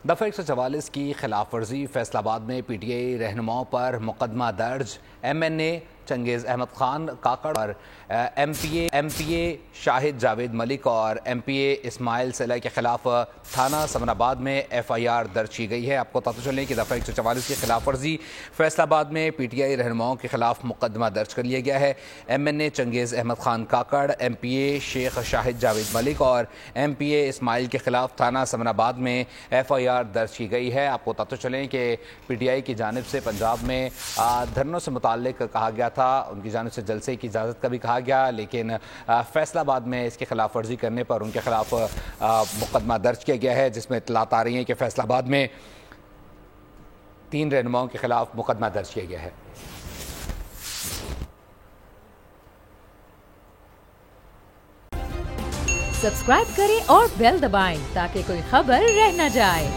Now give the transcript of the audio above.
دفعہ 144 کی خلاف ورزی فیصل آباد میں پی ٹی آئی رہنماؤں پر مقدمہ درج۔ ایم این اے چنگیز احمد خان کاکڑ اور ایم پی اے شاہد جاوید ملک اور ایم پی اے اسماعیل سلح کے خلاف تھانہ سمن آباد میں ایف آئی آر درج کی گئی ہے۔ آپ کو بتاتے چلیں کہ دفعہ 144 کی خلاف ورزی فیصل آباد میں پی ٹی آئی رہنماؤں کے خلاف مقدمہ درج کر لیا گیا ہے۔ ایم این اے چنگیز احمد خان کاکڑ، ایم پی اے شیخ شاہد جاوید ملک اور ایم پی اے اسماعیل کے خلاف تھانہ سمن آباد میں ایف آئی آر درج کی گئی ہے۔ آپ کو بتاتے چلیں کہ پی ٹی آئی کی جانب سے پنجاب میں دھرنوں سے متعلق کہا گیا تھا، ان کی جانب سے جلسے کی اجازت کا بھی کہا گیا، لیکن فیصل آباد میں اس کی خلاف ورزی کرنے پر ان کے خلاف مقدمہ درج کیا گیا ہے، جس میں اطلاعات آ رہی ہیں کہ فیصل آباد میں 3 رہنماؤں کے خلاف مقدمہ درج کیا گیا ہے۔ سبسکرائب کریں اور بیل دبائیں تاکہ کوئی خبر رہ نہ جائے۔